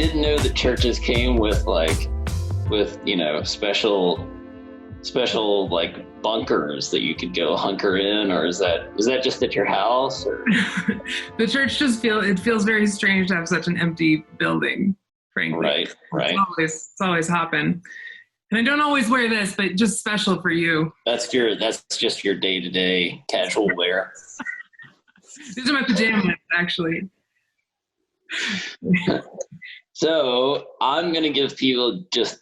didn't know that churches came with special like bunkers that you could go hunker in, or is that just at your house? Or? The church feels very strange to have such an empty building, frankly. Right. It's always hopping. And I don't always wear this, but just special for you. That's just your day-to-day casual wear. These are my pajamas, actually. So I'm going to give people, just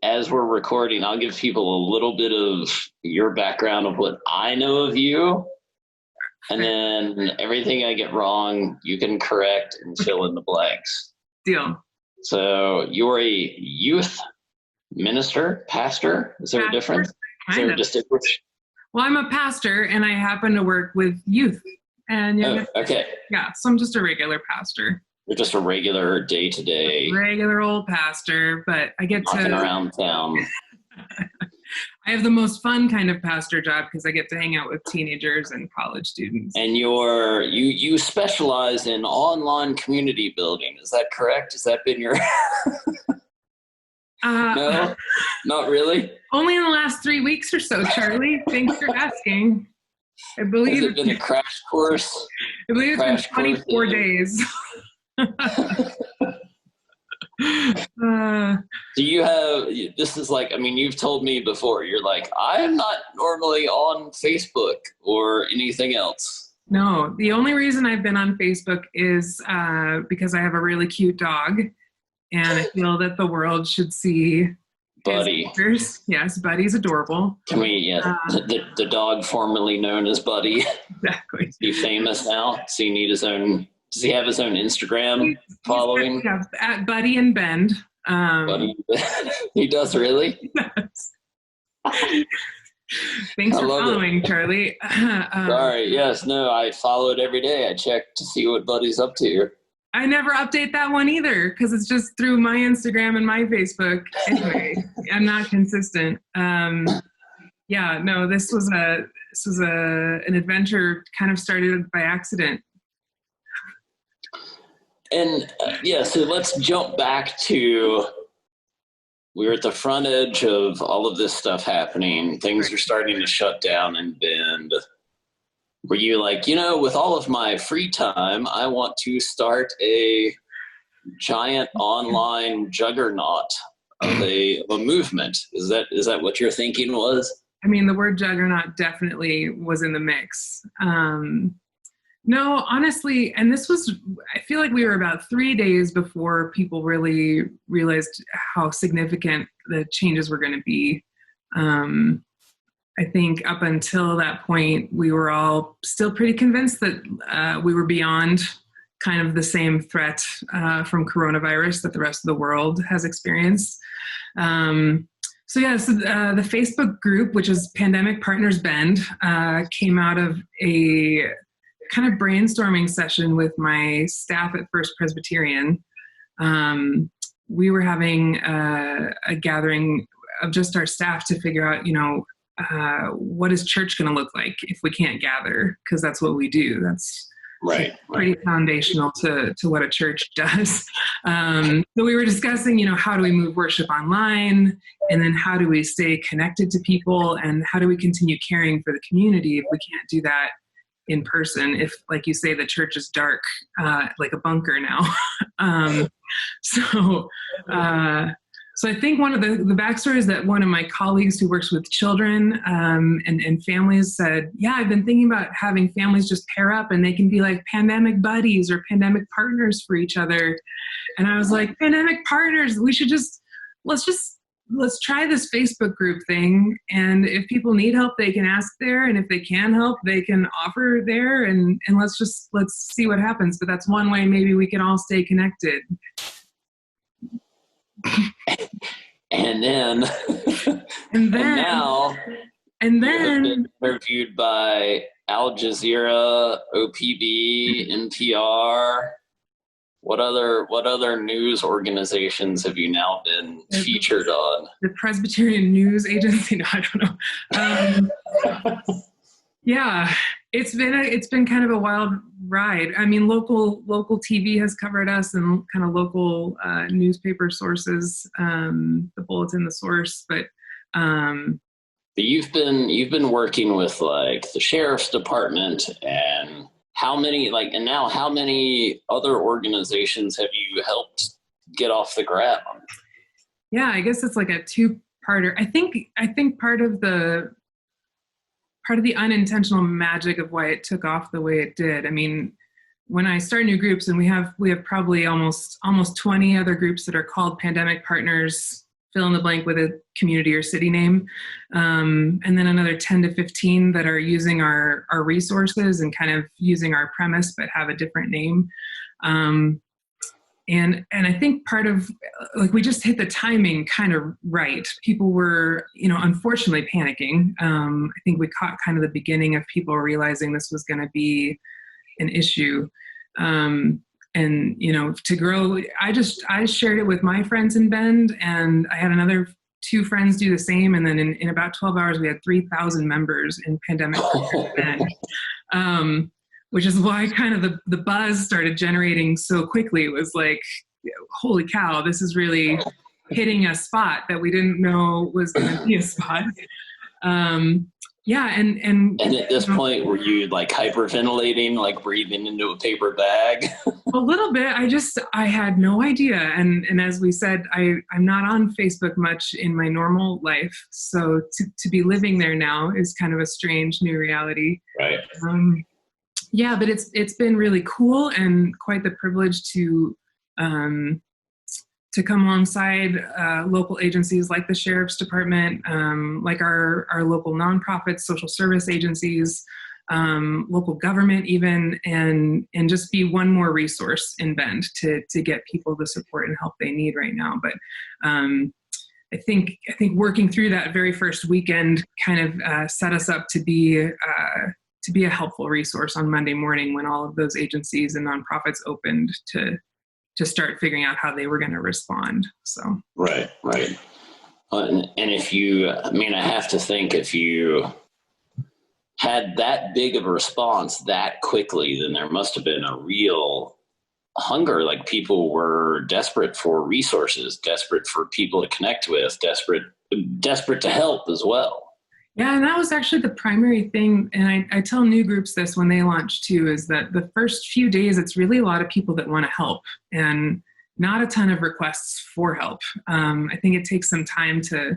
as we're recording, I'll give people a little bit of your background of what I know of you. And then everything I get wrong, you can correct and fill in the blanks. Deal. So you're a youth minister, pastor? Is there a difference? Is there a distinction? Well, I'm a pastor and I happen to work with youth. And okay. Yeah, so I'm just a regular pastor. You're just a regular day-to-day. Regular old pastor, but I get walking around town. I have the most fun kind of pastor job because I get to hang out with teenagers and college students. And you specialize in online community building. Is that correct? Has that been your... No, not really. Only in the last 3 weeks or so, Charlie. Thanks for asking. I believe it's been a crash course. I believe it's been 24 days. Do you have, this is like, I mean, you've told me before, you're like, I am not normally on Facebook or anything else. No, the only reason I've been on Facebook is because I have a really cute dog. And I feel that the world should see Buddy. Yes, Buddy's adorable. Can we, the dog formerly known as Buddy. Exactly. Is he famous now? Does he have his own Instagram following? Yeah, at Buddy and Bend. Buddy, he does, really? He does. Thanks for following, Charlie. Sorry, yes, no, I follow it every day. I check to see what Buddy's up to. I never update that one either because it's just through my Instagram and my Facebook. Anyway, I'm not consistent. Yeah, no, this was an adventure kind of started by accident. And so let's jump back to, we were at the front edge of all of this stuff happening. Things are starting to shut down in Bend. Were you like, with all of my free time, I want to start a giant online juggernaut of a movement? Is that what your thinking was? I mean, the word juggernaut definitely was in the mix. No, honestly, and I feel like we were about 3 days before people really realized how significant the changes were going to be. I think up until that point, we were all still pretty convinced that we were beyond kind of the same threat from coronavirus that the rest of the world has experienced. The Facebook group, which is Pandemic Partners Bend, came out of a kind of brainstorming session with my staff at First Presbyterian. We were having a gathering of just our staff to figure out, what is church going to look like if we can't gather? Because that's what we do. That's pretty foundational to what a church does. So we were discussing, how do we move worship online? And then how do we stay connected to people? And how do we continue caring for the community if we can't do that in person? If, like you say, the church is dark, like a bunker now. So I think one of the backstory is that one of my colleagues who works with children and families said, yeah, I've been thinking about having families just pair up and they can be like pandemic buddies or pandemic partners for each other. And I was like, pandemic partners, we should let's try this Facebook group thing. And if people need help, they can ask there. And if they can help, they can offer there. And let's see what happens. But that's one way maybe we can all stay connected. And then now you've been interviewed by Al Jazeera, OPB, NPR. What other news organizations have you now been featured on? The Presbyterian News Agency? No, I don't know. Yeah. It's been kind of a wild ride. I mean, local TV has covered us, and kind of local newspaper sources, the Bulletin, the Source, but But you've been working with like the sheriff's department, and how many other organizations have you helped get off the ground? Yeah, I guess it's like a two-parter. I think part of the unintentional magic of why it took off the way it did. I mean, when I start new groups, and we have probably almost 20 other groups that are called pandemic partners, fill in the blank with a community or city name, and then another 10 to 15 that are using our resources and kind of using our premise but have a different name. And I think part of, like, we just hit the timing kind of right. People were, unfortunately panicking. I think we caught kind of the beginning of people realizing this was going to be an issue. And, to grow, I shared it with my friends in Bend, and I had another 2 friends do the same. And then in about 12 hours, we had 3,000 members in Pandemic Bend. Which is why kind of the buzz started generating so quickly. It was like, holy cow, this is really hitting a spot that we didn't know was going to be a spot. Yeah, and at this point, were you like hyperventilating, like breathing into a paper bag? A little bit. I had no idea. And as we said, I'm not on Facebook much in my normal life. So to be living there now is kind of a strange new reality. Right. Yeah, but it's been really cool and quite the privilege to come alongside local agencies like the Sheriff's Department, like our local nonprofits, social service agencies, local government even, and just be one more resource in Bend to get people the support and help they need right now. But I think working through that very first weekend kind of set us up to be a helpful resource on Monday morning when all of those agencies and nonprofits opened to start figuring out how they were going to respond. So right. And I have to think, if you had that big of a response that quickly, then there must have been a real hunger. Like, people were desperate for resources, desperate for people to connect with, desperate to help as well. Yeah, and that was actually the primary thing. And I tell new groups this when they launch too, is that the first few days, it's really a lot of people that want to help and not a ton of requests for help. I think it takes some time to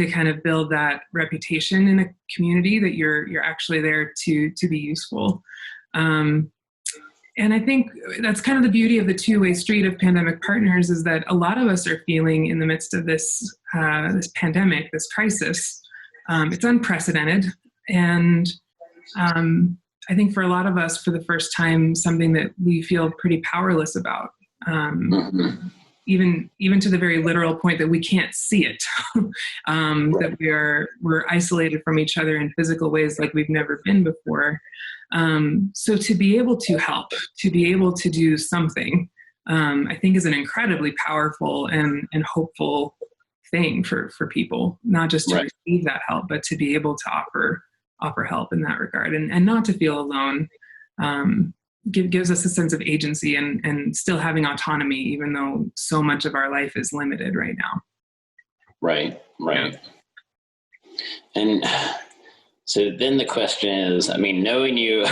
kind of build that reputation in a community that you're actually there to be useful. And I think that's kind of the beauty of the two-way street of pandemic partners, is that a lot of us are feeling in the midst of this pandemic, this crisis. It's unprecedented, and I think for a lot of us, for the first time, something that we feel pretty powerless about, even to the very literal point that we can't see it, that we're isolated from each other in physical ways like we've never been before. So to be able to help, to be able to do something, I think is an incredibly powerful and hopeful thing for people, not just to receive that help, but to be able to offer help in that regard, and not to feel alone. Gives us a sense of agency and still having autonomy, even though so much of our life is limited right now. Right. And so then the question is, knowing you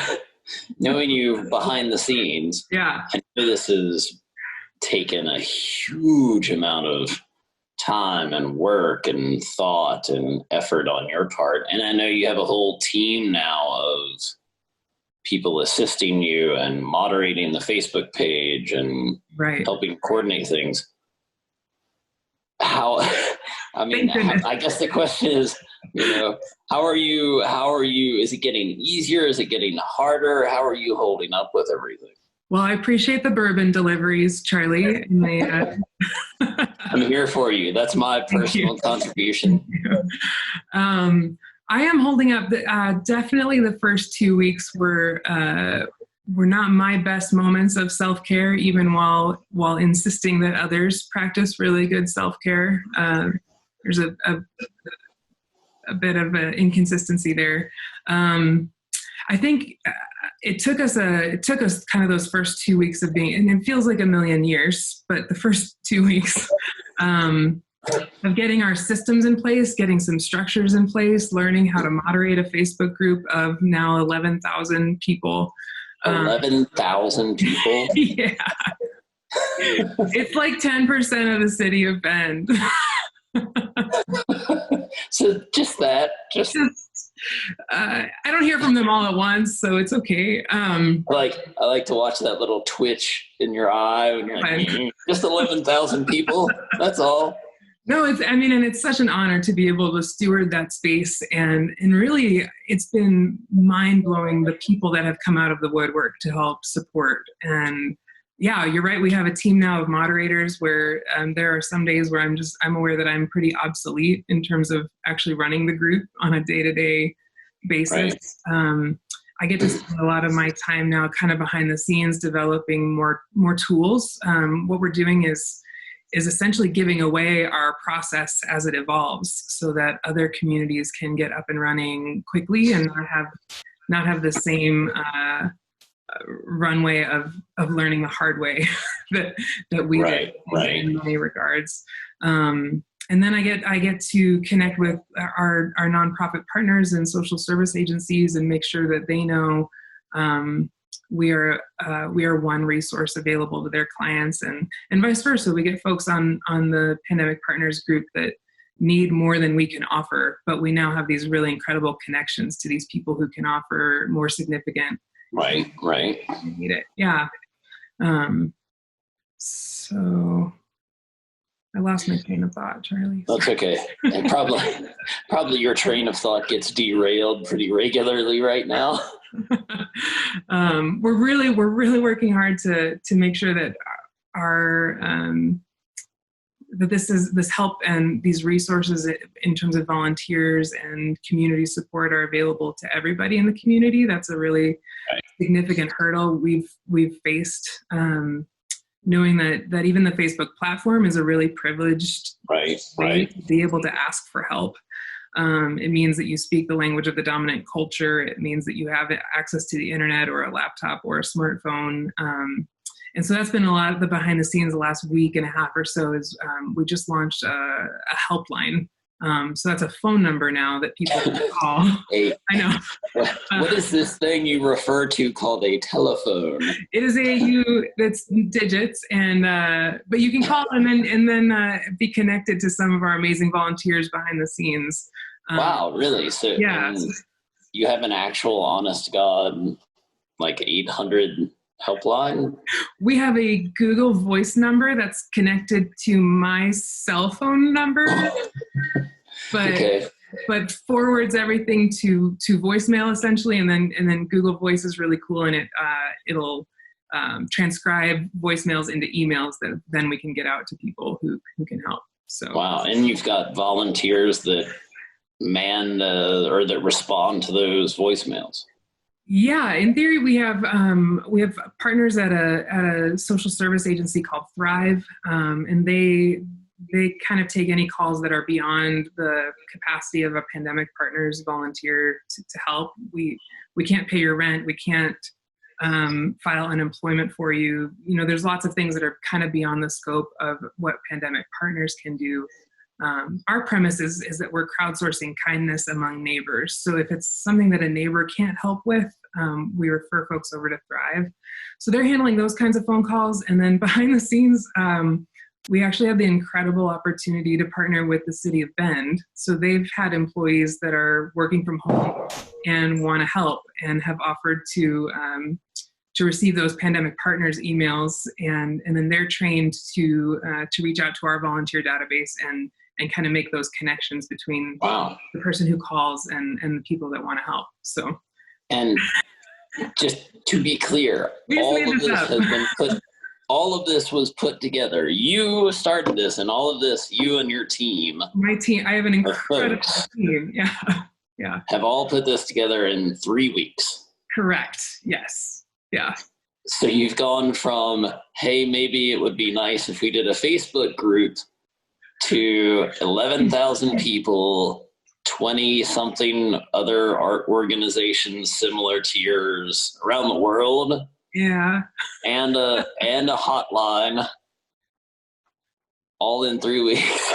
behind the scenes, I know this has taken a huge amount of time and work and thought and effort on your part. And I know you have a whole team now of people assisting you and moderating the Facebook page and helping coordinate things. I guess the question is, how are you? Is it getting easier? Is it getting harder? How are you holding up with everything? Well, I appreciate the bourbon deliveries, Charlie. I'm here for you. That's my personal contribution. I am holding up. Definitely the first 2 weeks were not my best moments of self-care, even while insisting that others practice really good self-care. There's a bit of an inconsistency there. I think it took us kind of those first 2 weeks of being, and it feels like a million years, but the first 2 weeks of getting our systems in place, getting some structures in place, learning how to moderate a Facebook group of now 11,000 people. 11,000 people? Yeah. It's like 10% of the city of Bend. So just that, I don't hear from them all at once, so it's okay. I like to watch that little twitch in your eye when you're like, just 11,000 people. That's all. No, and it's such an honor to be able to steward that space, and really, it's been mind blowing the people that have come out of the woodwork to help support. And yeah, you're right. We have a team now of moderators where there are some days where I'm aware that I'm pretty obsolete in terms of actually running the group on a day-to-day basis. Right. I get to spend a lot of my time now kind of behind the scenes developing more tools. What we're doing is essentially giving away our process as it evolves so that other communities can get up and running quickly and not have the same runway of learning the hard way that we did in many regards. And then I get to connect with our nonprofit partners and social service agencies and make sure that they know we are one resource available to their clients, and vice versa. We get folks on the Pandemic Partners group that need more than we can offer, but we now have these really incredible connections to these people who can offer more significant. Right. Need it. Yeah. So I lost my train of thought, Charlie. That's okay. And probably your train of thought gets derailed pretty regularly right now. We're really working hard to make sure that our that this help and these resources in terms of volunteers and community support are available to everybody in the community. That's a really significant hurdle we've faced. Knowing that even the Facebook platform is a really privileged way to be able to ask for help. It means that you speak the language of the dominant culture. It means that you have access to the internet or a laptop or a smartphone. And so that's been a lot of the behind the scenes the last week and a half or so is we just launched a helpline. So that's a phone number now that people can call. I know. What is this thing you refer to called a telephone? It is that's digits, and but you can call and then be connected to some of our amazing volunteers behind the scenes. Wow, really? So yeah, you have an actual honest to God, like 800 helpline? We have a Google Voice number that's connected to my cell phone number, but forwards everything to voicemail essentially, and then Google Voice is really cool, and it'll transcribe voicemails into emails that then we can get out to people who can help. So wow, and you've got volunteers that man or that respond to those voicemails. Yeah, in theory, we have partners at a social service agency called Thrive, and they kind of take any calls that are beyond the capacity of a Pandemic Partners volunteer to help. We can't pay your rent. We can't file unemployment for you. You know, there's lots of things that are kind of beyond the scope of what Pandemic Partners can do. Our premise is that we're crowdsourcing kindness among neighbors. So if it's something that a neighbor can't help with, we refer folks over to Thrive. So they're handling those kinds of phone calls. And then behind the scenes, we actually have the incredible opportunity to partner with the city of Bend. So they've had employees that are working from home and want to help and have offered to receive those Pandemic Partners emails, and then they're trained to reach out to our volunteer database and kind of make those connections between the person who calls and the people that want to help. So, and just to be clear, all of this was put together. You started this, and all of this, you and your team. My team. I have an incredible team. Yeah. Have all put this together in 3 weeks. Correct. Yes. Yeah. So you've gone from, hey, maybe it would be nice if we did a Facebook group, to 11,000 people, 20 something other art organizations similar to yours around the world. Yeah. And a hotline all in 3 weeks.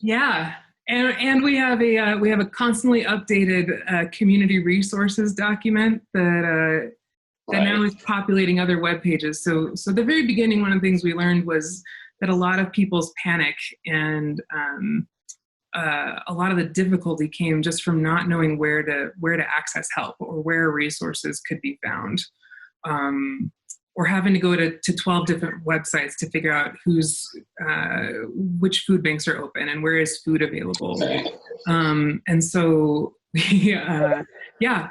Yeah. And we have a constantly updated community resources document that now is populating other web pages. So the very beginning, one of the things we learned was that a lot of people's panic and a lot of the difficulty came just from not knowing where to access help or where resources could be found, or having to go to 12 different websites to figure out which food banks are open and where is food available. And so we,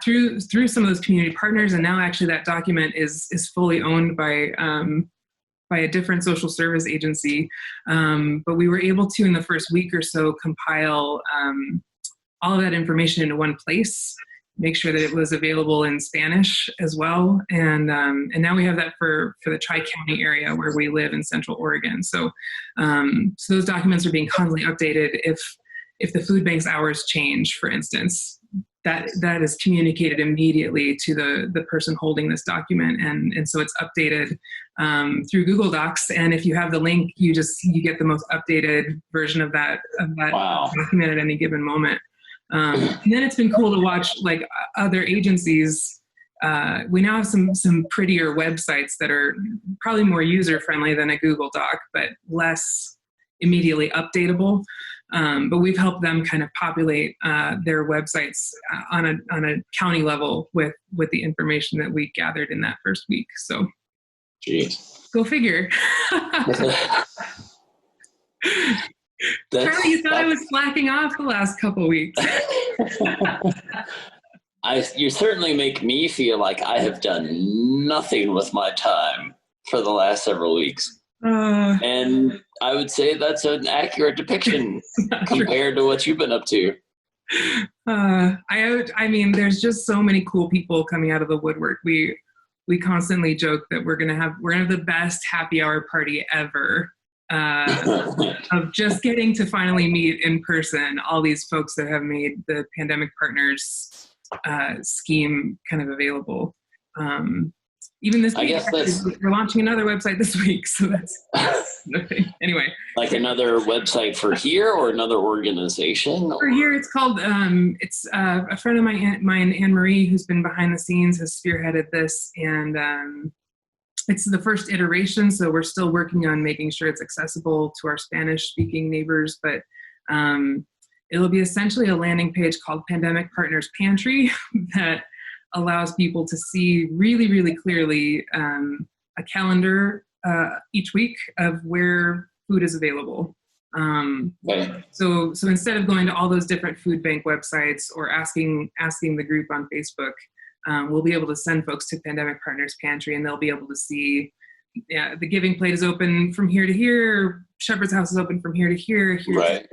through some of those community partners, and now actually that document is fully owned by a different social service agency. But we were able to, in the first week or so, compile all of that information into one place, make sure that it was available in Spanish as well. And now we have that for the Tri-County area where we live in Central Oregon. So those documents are being constantly updated. If the food bank's hours change, for instance, that is communicated immediately to the person holding this document, and so it's updated through Google Docs. And if you have the link, you get the most updated version of that document at any given moment. And then it's been cool to watch like other agencies. We now have some prettier websites that are probably more user friendly than a Google Doc, but less immediately updatable. But we've helped them kind of populate their websites on a county level with the information that we gathered in that first week. So, jeez, go figure. Charlie, you thought I was slacking off the last couple of weeks. You certainly make me feel like I have done nothing with my time for the last several weeks. And I would say that's an accurate depiction compared to what you've been up to. I mean, there's just so many cool people coming out of the woodwork. We constantly joke that we're gonna have the best happy hour party ever. Of just getting to finally meet in person all these folks that have made the Pandemic Partners scheme kind of available. Even this week, we're launching another website this week, so that's anyway. Like another website for here or another organization? For here, it's called. It's a friend of mine, Anne Marie, who's been behind the scenes, has spearheaded this, and it's the first iteration. So we're still working on making sure it's accessible to our Spanish-speaking neighbors, but it'll be essentially a landing page called Pandemic Partners Pantry that allows people to see really, really clearly a calendar each week of where food is available. So instead of going to all those different food bank websites or asking the group on Facebook, we'll be able to send folks to Pandemic Partners Pantry, and they'll be able to see the Giving Plate is open from here to here, Shepherd's House is open from here to here. Right.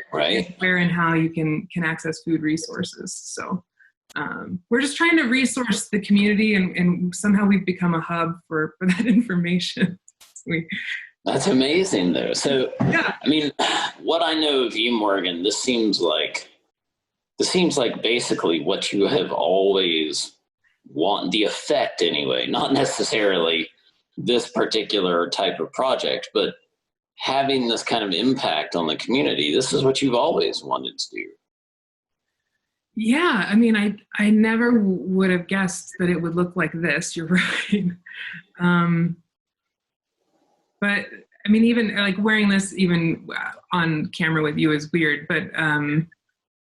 Where and how you can access food resources. So we're just trying to resource the community, and somehow we've become a hub for that information. That's amazing, though. So, yeah. I mean, what I know of you, Morgan, this seems like basically what you have always wanted, the effect anyway, not necessarily this particular type of project, but having this kind of impact on the community. This is what you've always wanted to do. Yeah, I mean, I never would have guessed that it would look like this. You're right. But I mean, even like wearing this even on camera with you is weird. But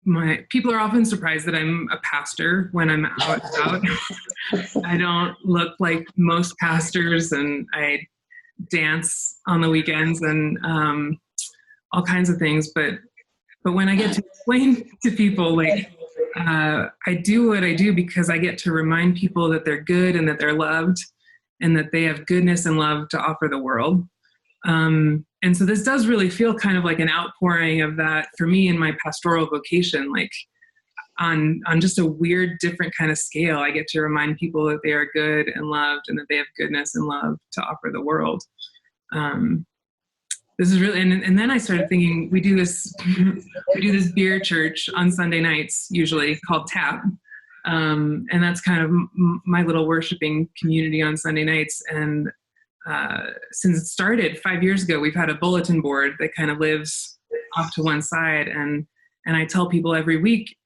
my people are often surprised that I'm a pastor when I'm out and about. I don't look like most pastors, and I dance on the weekends and all kinds of things. But when I get to explain to people, like, I do what I do because I get to remind people that they're good and that they're loved and that they have goodness and love to offer the world. And so this does really feel kind of like an outpouring of that for me in my pastoral vocation, like on just a weird, different kind of scale. I get to remind people that they are good and loved and that they have goodness and love to offer the world. this is really, and then I started thinking, we do this beer church on Sunday nights, usually called Tap. And that's kind of my little worshiping community on Sunday nights. And since it started 5 years ago, we've had a bulletin board that kind of lives off to one side. And I tell people every week,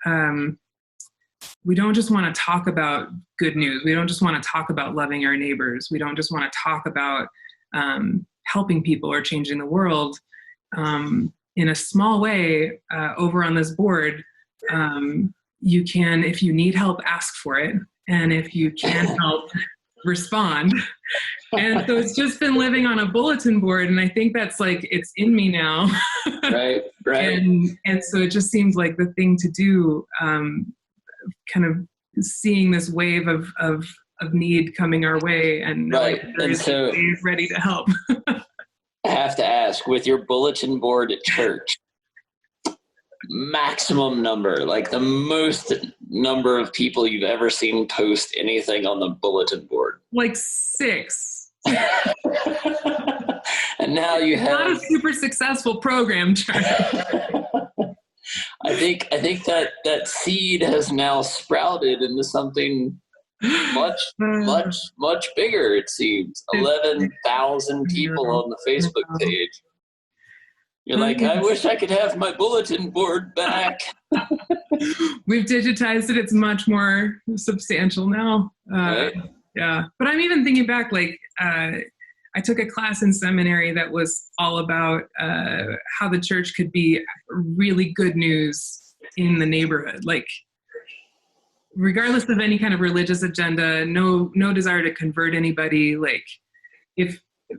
we don't just want to talk about good news. We don't just want to talk about loving our neighbors. We don't just want to talk about helping people or changing the world. In a small way, over on this board, you can, if you need help, ask for it. And if you can't help, respond. And so it's just been living on a bulletin board. And I think that's like, it's in me now. Right. And so it just seems like the thing to do, kind of seeing this wave of need coming our way, and right. And so ready to help. I have to ask, with your bulletin board at church, maximum number, like the most number of people you've ever seen post anything on the bulletin board? Like 6. And now you have not a super successful program, Charlie. I think that seed has now sprouted into something much bigger. It seems 11,000 people on the Facebook page. You're like, I wish I could have my bulletin board back. We've digitized it. It's much more substantial now. Right. Yeah. But I'm even thinking back, like, I took a class in seminary that was all about how the church could be really good news in the neighborhood. Like, regardless of any kind of religious agenda, no desire to convert anybody. Like,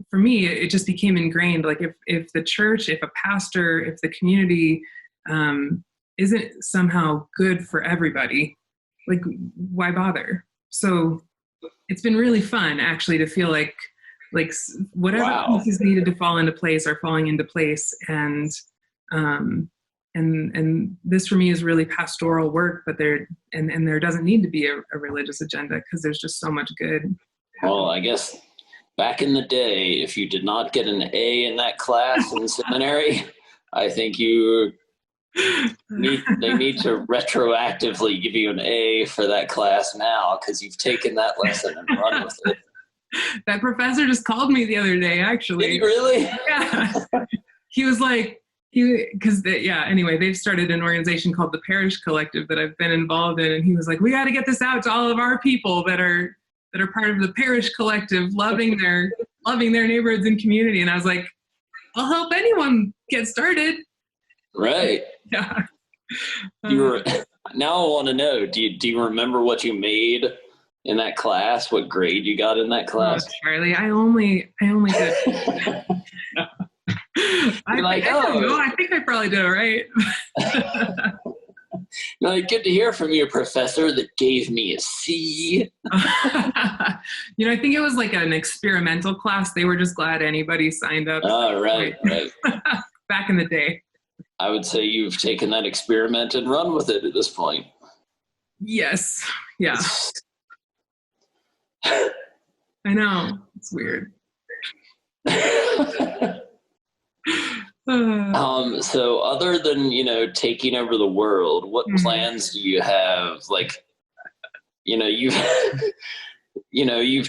for me, it just became ingrained. Like, if the church, if a pastor, if the community isn't somehow good for everybody, like, why bother? So it's been really fun, actually, to feel like whatever pieces needed to fall into place are falling into place. And this for me is really pastoral work, but there doesn't need to be a religious agenda, because there's just so much good. Well, I guess back in the day, if you did not get an A in that class in seminary, I think they need to retroactively give you an A for that class now, because you've taken that lesson and run with it. That professor just called me the other day, actually. Did he really? Yeah. He was like, anyway, they've started an organization called the Parish Collective that I've been involved in. And he was like, we got to get this out to all of our people that are part of the Parish Collective, loving their neighborhoods and community. And I was like, I'll help anyone get started. Right. Yeah. Now I want to know, do you remember what you made in that class? What grade you got in that class? Oh, Charlie, I only did. I don't know. I think I probably did all right. Like, good to hear from you, professor, that gave me a C. I think it was like an experimental class. They were just glad anybody signed up. Oh, right. Back in the day. I would say you've taken that experiment and run with it at this point. Yes. Yeah. I know. It's weird. So other than, taking over the world, what plans do you have? Like, you've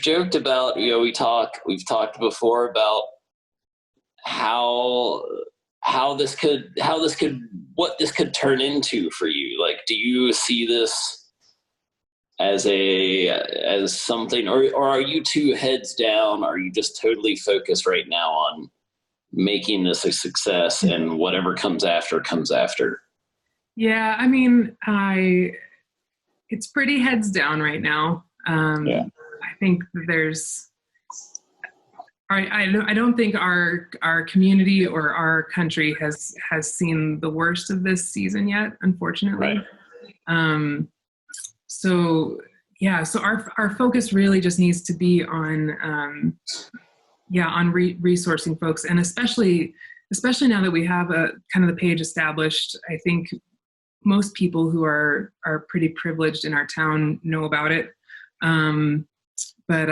joked about, we've talked before about what this could turn into for you. Like, do you see this as something, or are you too heads down? Are you just totally focused right now on making this a success, and whatever comes after comes after? Yeah, I mean, it's pretty heads down right now. I think I don't think our community or our country has seen the worst of this season yet, unfortunately. Right. So our focus really just needs to be on resourcing folks, and especially now that we have a kind of the page established. I think most people who are pretty privileged in our town know about it, but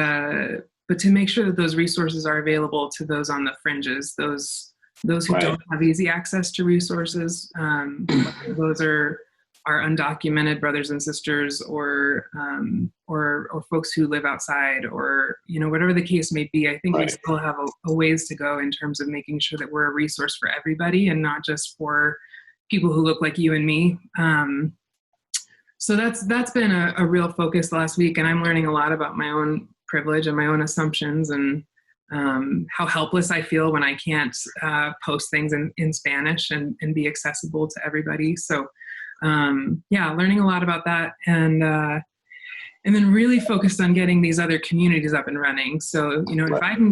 to make sure that those resources are available to those on the fringes, those those who don't have easy access to resources, whether those are our undocumented brothers and sisters, or folks who live outside, or whatever the case may be. I think we still have a ways to go in terms of making sure that we're a resource for everybody and not just for people who look like you and me. So that's been a real focus last week, and I'm learning a lot about my own privilege and my own assumptions, and how helpless I feel when I can't post things in Spanish and be accessible to everybody. So learning a lot about that, and then really focused on getting these other communities up and running. So if I can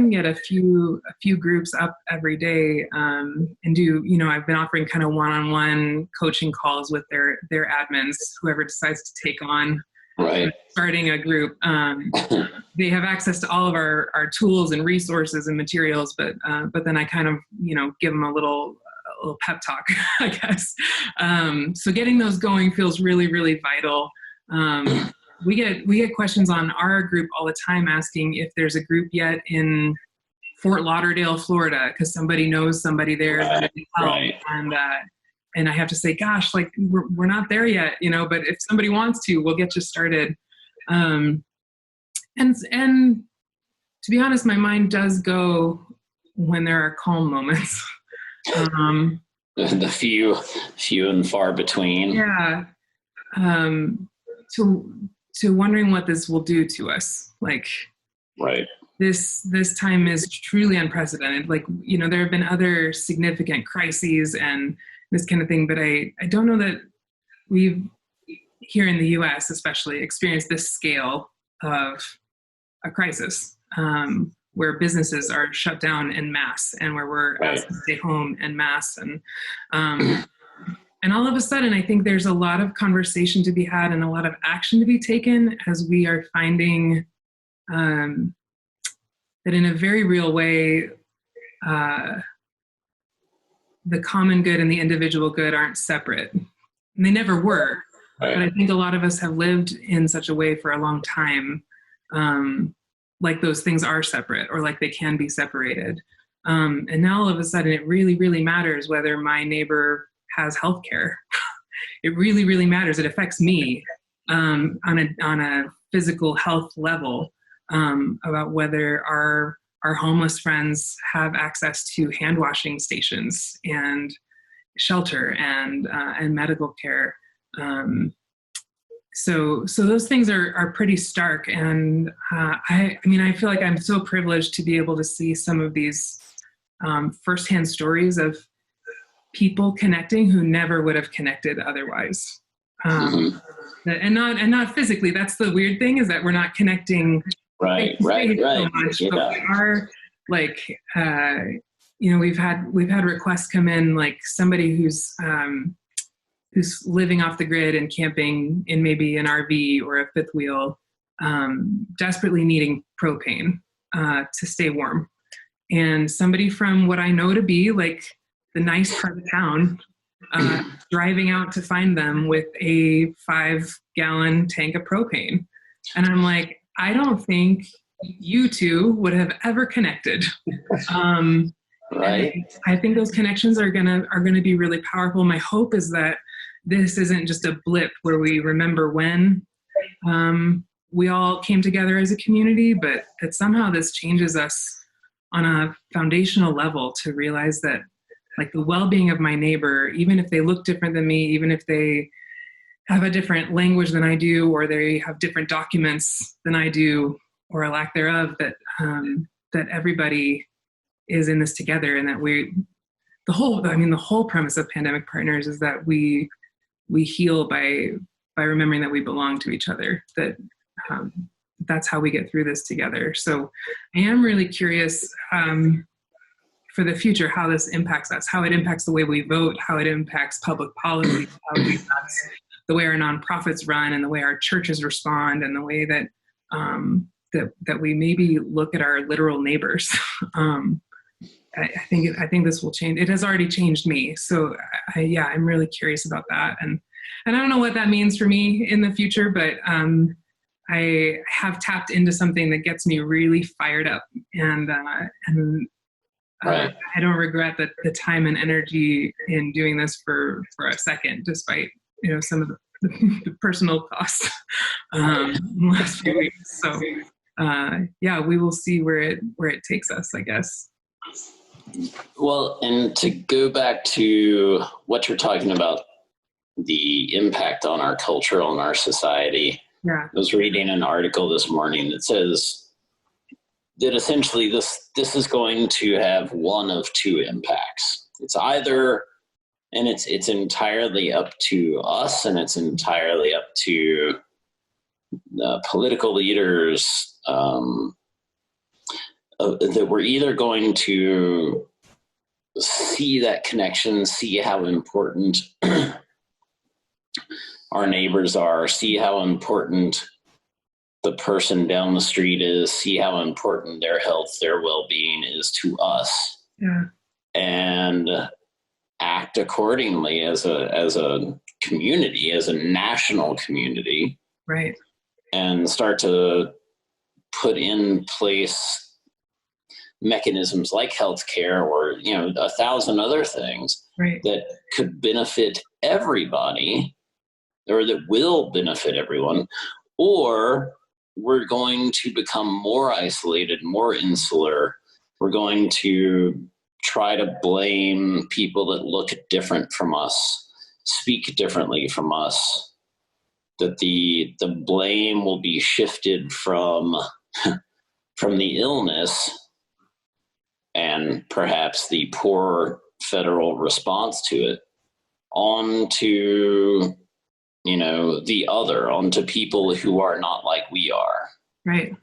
get a few groups up every day, and do I've been offering kind of one-on-one coaching calls with their admins, whoever decides to take on starting a group. They have access to all of our tools and resources and materials, but then I kind of give them a little pep talk, I guess. So getting those going feels really, really vital. We get questions on our group all the time asking if there's a group yet in Fort Lauderdale, Florida, because somebody knows somebody there that can help. And I have to say, gosh, like we're not there yet, but if somebody wants to, we'll get you started. And to be honest, my mind does go when there are calm moments. The few and far between. Yeah. To wondering what this will do to us. Like, this time is truly unprecedented. Like, there have been other significant crises and this kind of thing, but I don't know that we've, here in the US especially, experienced this scale of a crisis, where businesses are shut down en masse, and where we're asked to stay home en masse. And all of a sudden, I think there's a lot of conversation to be had and a lot of action to be taken, as we are finding that in a very real way, the common good and the individual good aren't separate. And they never were. But I think a lot of us have lived in such a way for a long time, like those things are separate, or like they can be separated. And now all of a sudden it really, really matters whether my neighbor has healthcare. It really, really matters. It affects me on a physical health level, about whether our homeless friends have access to hand washing stations and shelter and medical care. So those things are pretty stark. And I feel like I'm so privileged to be able to see some of these firsthand stories of people connecting who never would have connected otherwise. And not physically. That's the weird thing, is that we're not connecting right. so much, but we are, like, we've had requests come in, like somebody who's living off the grid and camping in maybe an RV or a fifth wheel, desperately needing propane to stay warm. And somebody from what I know to be like the nice part of town, driving out to find them with a 5-gallon tank of propane. And I'm like, I don't think you two would have ever connected. I think those connections are gonna be really powerful. My hope is that this isn't just a blip where we remember when we all came together as a community, but that somehow this changes us on a foundational level to realize that, like, the well-being of my neighbor, even if they look different than me, even if they have a different language than I do, or they have different documents than I do, or a lack thereof, that everybody is in this together, and that the whole premise of Pandemic Partners is that we heal by remembering that we belong to each other, that that's how we get through this together. So I am really curious for the future, how this impacts us, how it impacts the way we vote, how it impacts public policy, how it impacts the way our nonprofits run, and the way our churches respond, and the way that that we maybe look at our literal neighbors. I think this will change. It has already changed me. So I'm really curious about that. And I don't know what that means for me in the future, but I have tapped into something that gets me really fired up. And Right. I don't regret the time and energy in doing this for a second, despite, some of the personal costs last few weeks. So yeah, we will see where it takes us, I guess. Well, and to go back to what you're talking about, the impact on our culture, on our society. Yeah. I was reading an article this morning that says that essentially this is going to have one of two impacts. It's either, and it's entirely up to us, and it's entirely up to the political leaders, that we're either going to see that connection, see how important our neighbors are, see how important the person down the street is, see how important their health, their well-being is to us, and act accordingly as a community, as a national community, right? And start to put in place mechanisms like healthcare or 1,000 other things, right, that could benefit everybody, or that will benefit everyone, or we're going to become more isolated, more insular. We're going to try to blame people that look different from us, speak differently from us, that the blame will be shifted from the illness and perhaps the poor federal response to it onto the other, onto people who are not like we are. Right.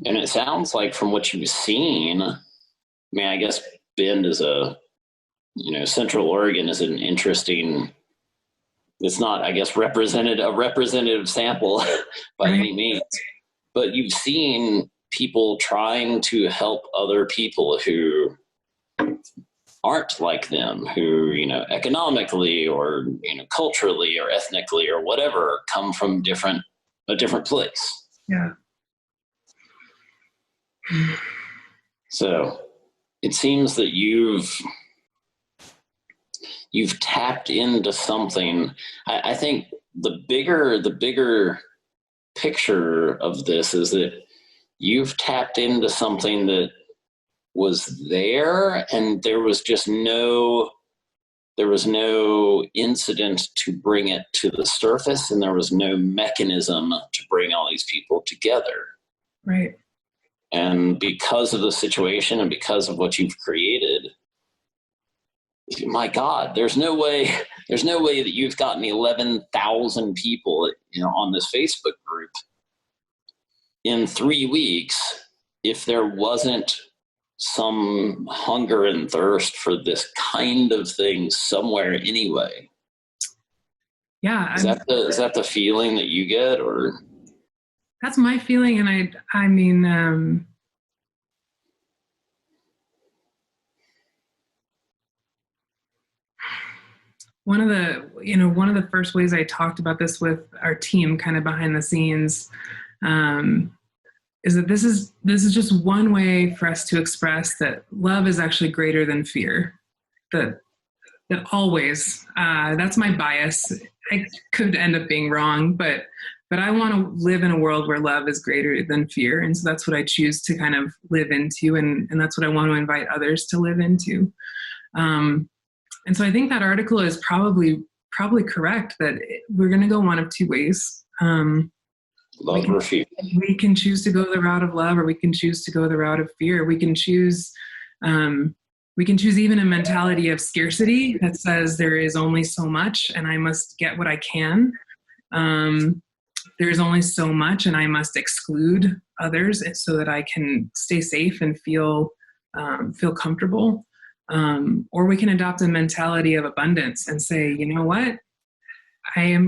And it sounds like, from what you've seen, I guess Bend is Central Oregon is an interesting, it's not, I guess, a representative sample by any means, but you've seen people trying to help other people who aren't like them, who, economically or, culturally or ethnically or whatever, come from a different place. Yeah. So it seems that you've tapped into something. I think the bigger picture of this is that you've tapped into something that was there, and there was no incident to bring it to the surface, and there was no mechanism to bring all these people together. Right. And because of the situation and because of what you've created, my God, there's no way that you've gotten 11,000 people, on this Facebook group in 3 weeks if there wasn't some hunger and thirst for this kind of thing somewhere anyway. Yeah. Is that the feeling that you get, or? That's my feeling. And I mean, one of the first ways I talked about this with our team, kind of behind the scenes, is that this is just one way for us to express that love is actually greater than fear. That always, that's my bias. I could end up being wrong, but I want to live in a world where love is greater than fear. And so that's what I choose to kind of live into. And that's what I want to invite others to live into. And so I think that article is probably correct, that we're going to go one of two ways. Love or fear. We can choose to go the route of love, or we can choose to go the route of fear. We can choose even a mentality of scarcity that says there is only so much and I must get what I can. There's only so much and I must exclude others so that I can stay safe and feel comfortable. Or we can adopt a mentality of abundance and say, you know what, I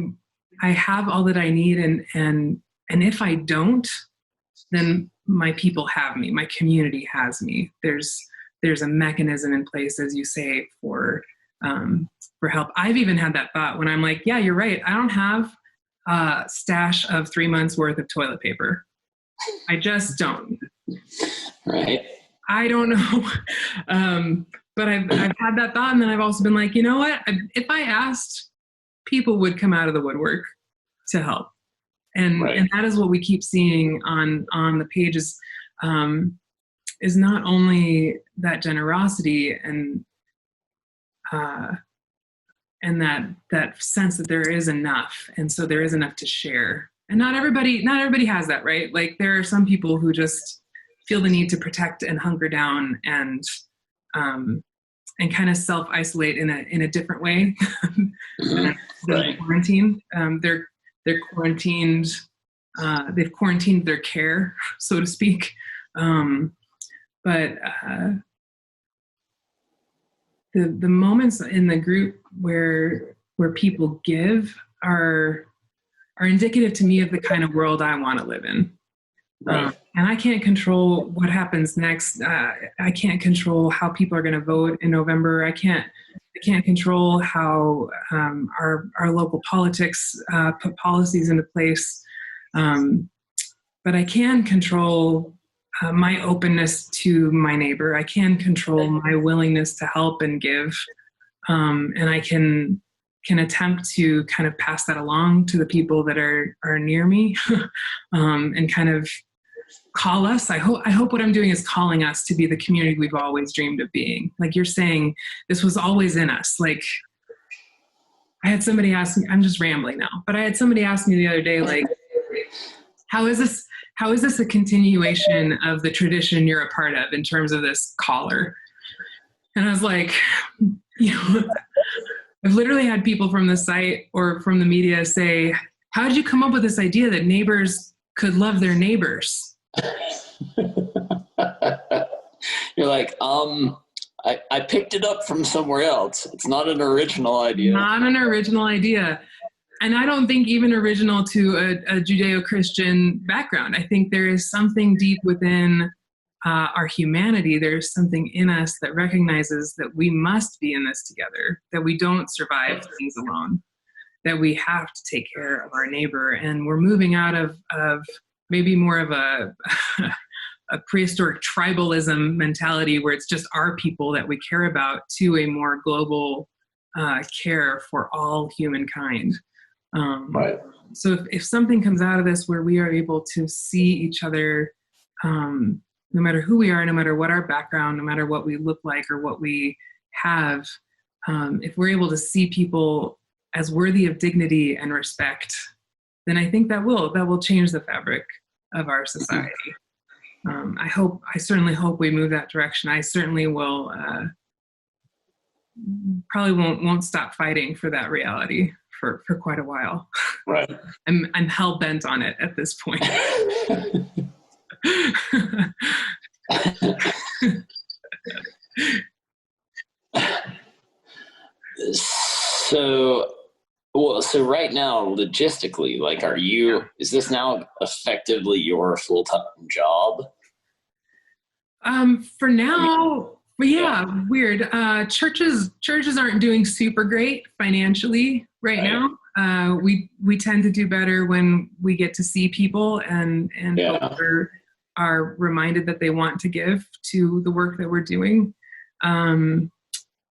have all that I need, and if I don't, then my people have me, my community has me. There's a mechanism in place, as you say, for help. I've even had that thought when I'm like, yeah, you're right. I don't have a stash of 3 months worth of toilet paper. I just don't. Right. I don't know. But I've had that thought, and then I've also been like, you know what? If I asked, people would come out of the woodwork to help, and that is what we keep seeing on the pages. Is not only that generosity and that sense that there is enough, and so there is enough to share. And not everybody has that, right? Like there are some people who just feel the need to protect and hunker down and kind of self-isolate in a different way than quarantine. They're quarantined. They've quarantined their care, so to speak. But the moments in the group where people give are indicative to me of the kind of world I want to live in. Right. And I can't control what happens next. I can't control how people are going to vote in November. I can't control how our local politics put policies into place. But I can control my openness to my neighbor. I can control my willingness to help and give. And I can attempt to kind of pass that along to the people that are near me, and kind of call us. I hope what I'm doing is calling us to be the community we've always dreamed of being. Like you're saying, this was always in us. Like I had somebody ask me, I'm just rambling now, but I had somebody ask me the other day, like, how is this a continuation of the tradition you're a part of in terms of this collar? And I was like, I've literally had people from the site or from the media say, how did you come up with this idea that neighbors could love their neighbors? You're like, I picked it up from somewhere else. It's not an original idea. Not an original idea. And I don't think even original to a Judeo-Christian background. I think there is something deep within our humanity. There's something in us that recognizes that we must be in this together, that we don't survive things alone, that we have to take care of our neighbor. And we're moving out of maybe more of a prehistoric tribalism mentality where it's just our people that we care about to a more global care for all humankind. Right. So if something comes out of this where we are able to see each other, no matter who we are, no matter what our background, no matter what we look like or what we have, if we're able to see people as worthy of dignity and respect, then I think that will change the fabric of our society. I certainly hope we move that direction. I certainly will, probably won't stop fighting for that reality for quite a while. Right. I'm hell bent on it at this point. So right now, logistically, like, is this now effectively your full-time job? For now, weird. Churches aren't doing super great financially right now. We tend to do better when we get to see people and are reminded that they want to give to the work that we're doing.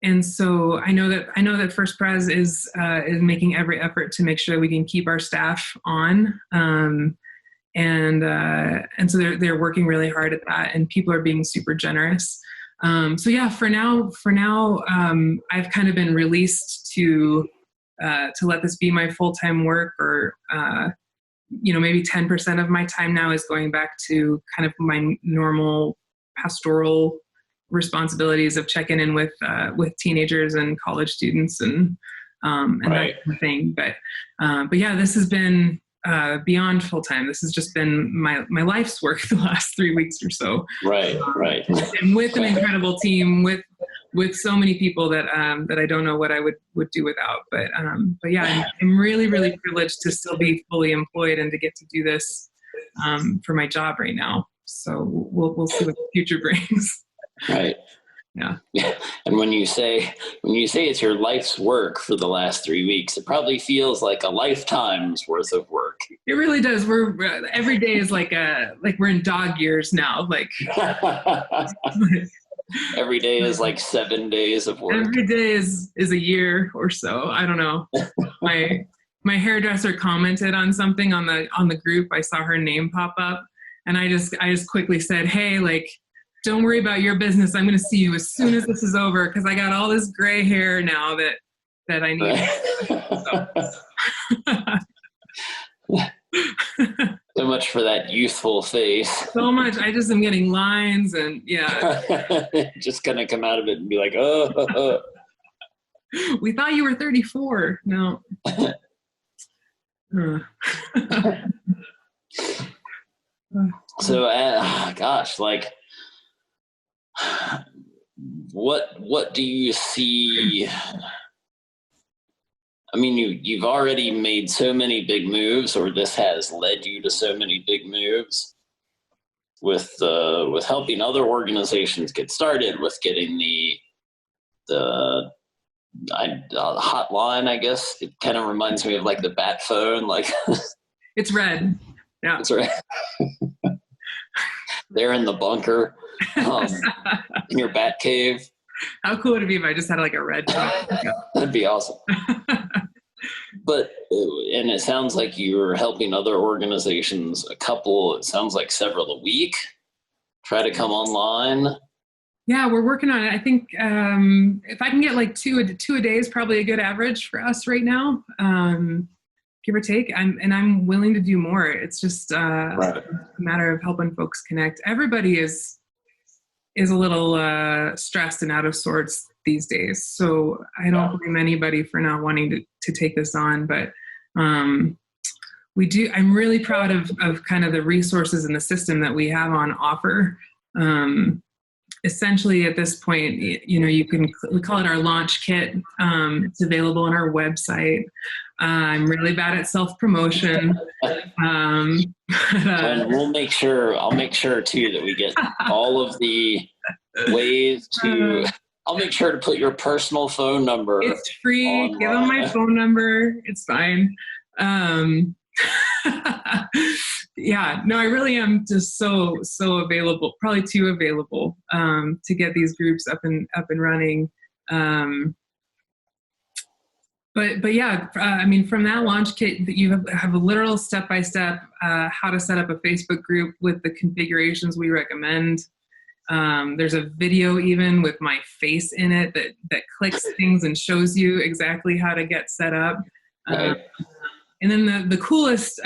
And so I know that First Pres is making every effort to make sure we can keep our staff on. And so they're working really hard at that, and people are being super generous. For now, I've kind of been released to let this be my full-time work, or maybe 10% of my time now is going back to kind of my normal pastoral responsibilities of checking in with teenagers and college students and that kind of thing. But yeah, this has been beyond full time. This has just been my life's work the last 3 weeks or so. Right. And with an incredible team, with so many people that I don't know what I would do without. But yeah, I'm really, really privileged to still be fully employed and to get to do this for my job right now. So we'll see what the future brings. Right. Yeah. And when you say it's your life's work for the last 3 weeks, it probably feels like a lifetime's worth of work. It really does. We're every day is like we're in dog years now. Like Every day is like 7 days of work. every day is a year or so. I don't know. My hairdresser commented on something on the group. I saw her name pop up, and I just quickly said, "Hey, like, don't worry about your business. I'm going to see you as soon as this is over because I got all this gray hair now that I need." So much for that youthful face. So much. I just am getting lines and just gonna come out of it and be like, oh. We thought you were 34. No. So, gosh, like, what do you see? I mean, you've already made so many big moves, or this has led you to so many big moves with helping other organizations get started, with getting the hotline. I guess it kind of reminds me of like the bat phone. Like it's red. Yeah, it's red. They're in the bunker, in your bat cave. How cool would it be if I just had like a red phone? That'd be awesome. And it sounds like you're helping other organizations, it sounds like several a week, try to come online. Yeah, we're working on it. I think if I can get like two a day is probably a good average for us right now, give or take. I'm willing to do more. It's just a matter of helping folks connect. Everybody is a little stressed and out of sorts these days. So I don't blame anybody for not wanting to take this on, but we do. I'm really proud of kind of the resources and the system that we have on offer. Essentially at this point, we call it our launch kit. It's available on our website. I'm really bad at self-promotion. And I'll make sure too that we get all of the ways to, I'll make sure to put your personal phone number. It's free. Online. Give them my phone number. It's fine. Yeah, no, I really am just so available, probably too available to get these groups up and running. But yeah, I mean, from that launch kit, you have a literal step-by-step how to set up a Facebook group with the configurations we recommend. There's a video even with my face in it that clicks things and shows you exactly how to get set up. Right. And then the coolest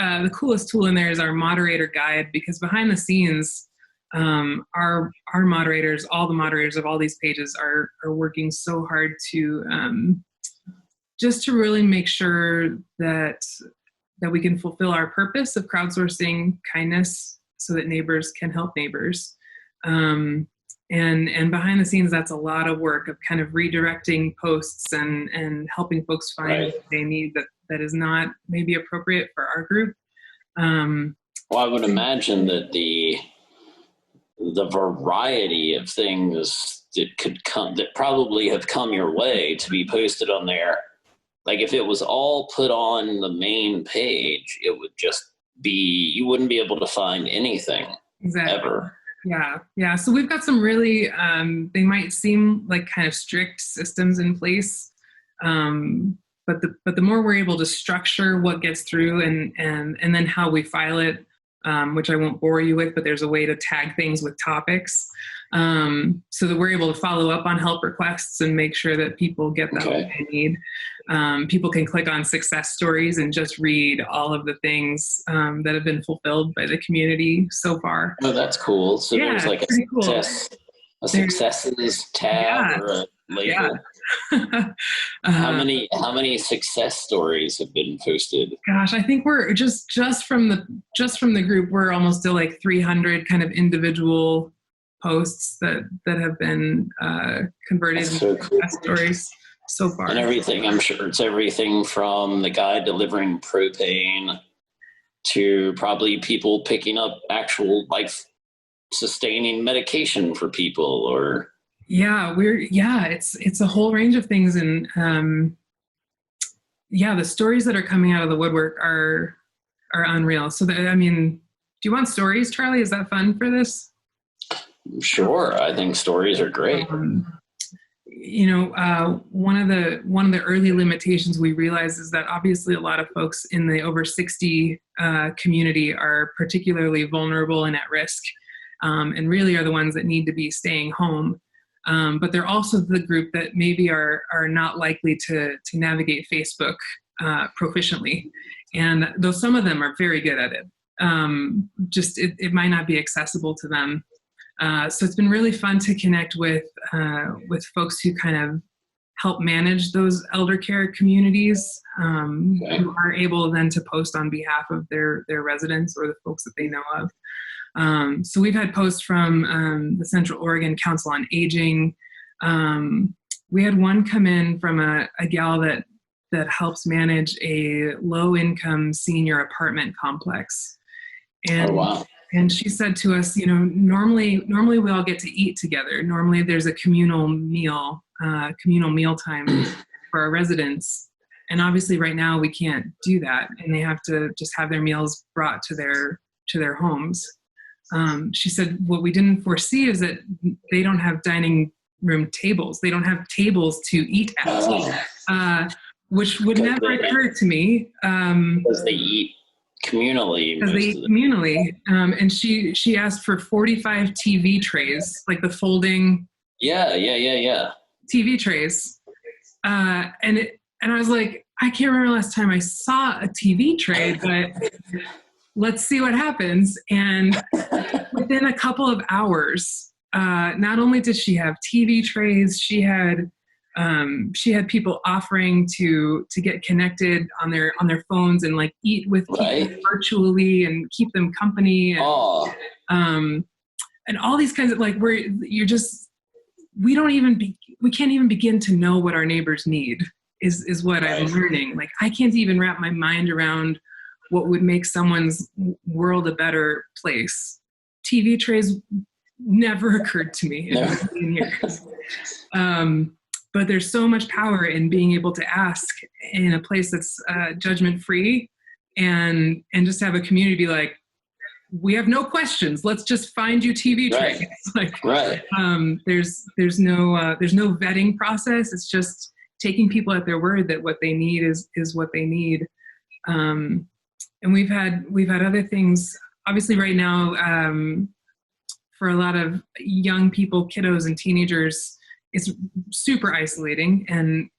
tool in there is our moderator guide, because behind the scenes, our moderators, all the moderators of all these pages are working so hard to just to really make sure that we can fulfill our purpose of crowdsourcing kindness so that neighbors can help neighbors. And behind the scenes, that's a lot of work of kind of redirecting posts and helping folks find what they need that is not maybe appropriate for our group. Well, I would imagine that the variety of things that probably have come your way to be posted on there, like if it was all put on the main page, it would just be, you wouldn't be able to find anything ever. Yeah. So we've got some really, they might seem like kind of strict systems in place, but the more we're able to structure what gets through and then how we file it, which I won't bore you with, but there's a way to tag things with topics, so that we're able to follow up on help requests and make sure that people get the help they need. People can click on success stories and just read all of the things that have been fulfilled by the community so far. Oh, that's cool. So there's like a successes tab or a label. Yeah. How many success stories have been posted? Gosh, I think we're just from the group, we're almost to like 300 kind of individual posts that have been converted into success stories so far. And everything, I'm sure it's everything from the guy delivering propane to probably people picking up actual life-sustaining medication for people, or it's a whole range of things. And the stories that are coming out of the woodwork are are unreal. So that, I mean, do you want stories, Charlie? Is that fun for this? Sure. I think stories are great. You know, one of the early limitations we realized is that obviously a lot of folks in the over 60 community are particularly vulnerable and at risk, and really are the ones that need to be staying home. But they're also the group that maybe are not likely to navigate Facebook proficiently, and though some of them are very good at it, just it might not be accessible to them. So it's been really fun to connect with folks who kind of help manage those elder care communities, who are able then to post on behalf of their residents or the folks that they know of. So we've had posts from the Central Oregon Council on Aging. We had one come in from a gal that helps manage a low-income senior apartment complex. And, oh, wow. And she said to us, you know, normally we all get to eat together. Normally there's a communal meal time for our residents. And obviously right now we can't do that. And they have to just have their meals brought to their homes. She said, what we didn't foresee is that they don't have dining room tables. They don't have tables to eat at, which would never occur to me. Because they eat communally. And she asked for 45 TV trays, like the folding TV trays. And I was like, I can't remember last time I saw a TV tray, but let's see what happens. And within a couple of hours, not only did she have TV trays, she had people offering to get connected on their phones and like eat with people virtually and keep them company, and all these kinds of like we can't even begin to know what our neighbors need is what I'm learning. Like I can't even wrap my mind around what would make someone's world a better place. TV trays never occurred to me in a million years. But there's so much power in being able to ask in a place that's judgment-free, and just have a community be like, we have no questions. Let's just find you TV trays. There's no vetting process. It's just taking people at their word that what they need is what they need. And we've had other things. Obviously, right now, for a lot of young people, kiddos and teenagers, it's super isolating, and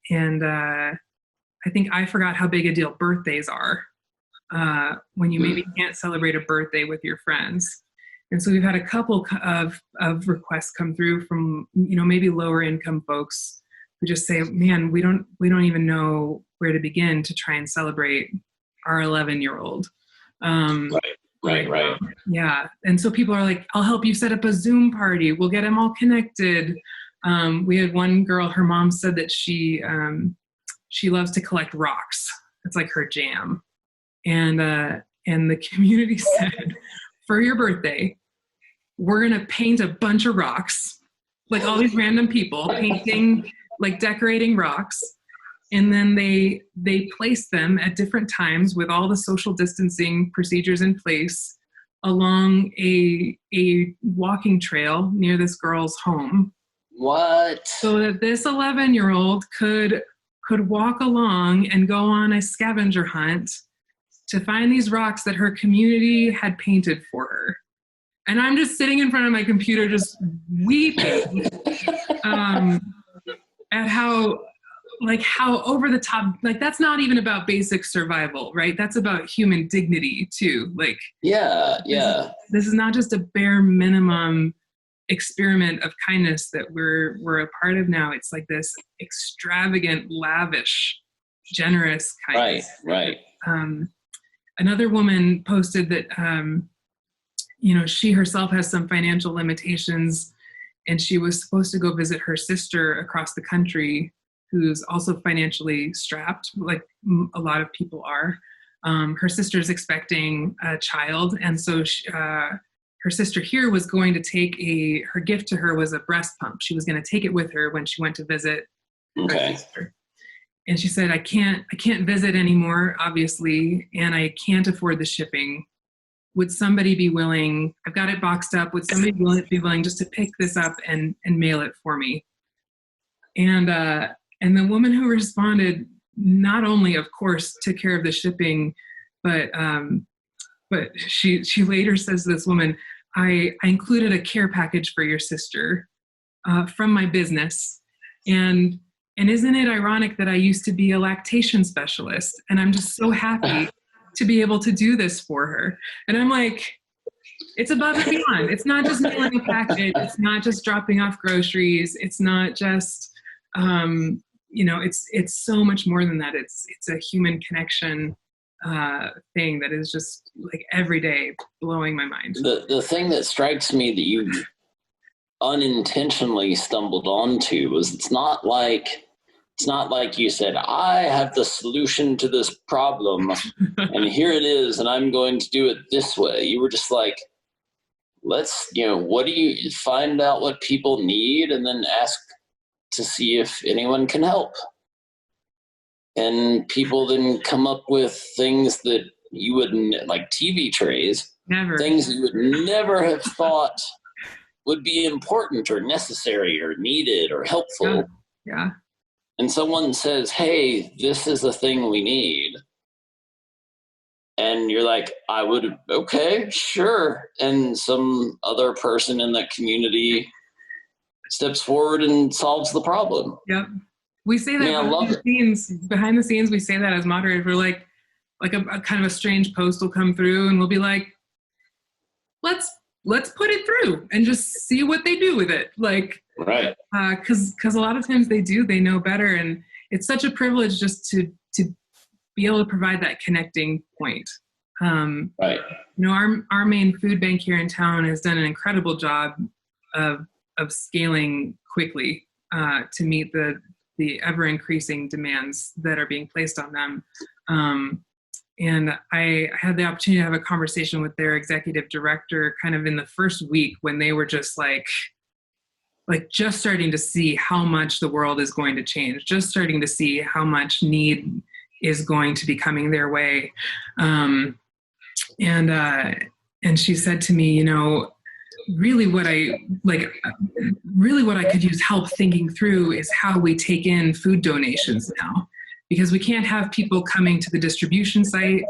I think I forgot how big a deal birthdays are when you maybe can't celebrate a birthday with your friends. And so we've had a couple of requests come through from, you know, maybe lower income folks who just say, man, we don't even know where to begin to try and celebrate our 11-year-old. Right. Yeah. And so people are like, I'll help you set up a Zoom party. We'll get them all connected. We had one girl, her mom said that she loves to collect rocks. It's like her jam. And the community said, for your birthday, we're going to paint a bunch of rocks, like all these random people painting, like decorating rocks. And then they place them at different times with all the social distancing procedures in place along a walking trail near this girl's home. What? So that this 11-year-old could walk along and go on a scavenger hunt to find these rocks that her community had painted for her. And I'm just sitting in front of my computer just weeping at how over the top, like that's not even about basic survival, right? That's about human dignity too. Like, this is not just a bare minimum experiment of kindness that we're a part of now. It's like this extravagant, lavish, generous kindness. Right. Another woman posted that, she herself has some financial limitations, and she was supposed to go visit her sister across the country who's also financially strapped, like a lot of people are. Her sister's expecting a child, and so her sister here was going to take her gift to her was a breast pump. She was going to take it with her when she went to visit her sister. and she said, I can't visit anymore, obviously, and I can't afford the shipping. Would somebody be willing, I've got it boxed up, would somebody be willing just to pick this up and mail it for me? And the woman who responded, not only, of course, took care of the shipping, but she later says to this woman, I included a care package for your sister from my business. And isn't it ironic that I used to be a lactation specialist, and I'm just so happy to be able to do this for her. And I'm like, it's above and beyond. It's not just mailing a package. It's not just dropping off groceries. It's not just, it's so much more than that. It's a human connection thing that is just like every day blowing my mind. The thing that strikes me that you unintentionally stumbled onto was it's not like you said, I have the solution to this problem and here it is and I'm going to do it this way. You were just like, let's, what do you find out what people need and then ask to see if anyone can help. And people then come up with things that you wouldn't, like TV trays, things you would never have thought would be important or necessary or needed or helpful. Yeah. And someone says, hey, this is the thing we need. And you're like, okay, sure. And some other person in that community steps forward and solves the problem. Yep. We say that behind the scenes, we say that as moderators. We're like a kind of a strange post will come through and we'll be like, let's put it through and just see what they do with it. Like, right. Cause a lot of times they know better. And it's such a privilege just to be able to provide that connecting point. Right. Our main food bank here in town has done an incredible job of scaling quickly to meet the ever increasing demands that are being placed on them. And I had the opportunity to have a conversation with their executive director kind of in the first week when they were just like just starting to see how much the world is going to change, just starting to see how much need is going to be coming their way. And she said to me, really what I could use help thinking through is how we take in food donations now, because we can't have people coming to the distribution site.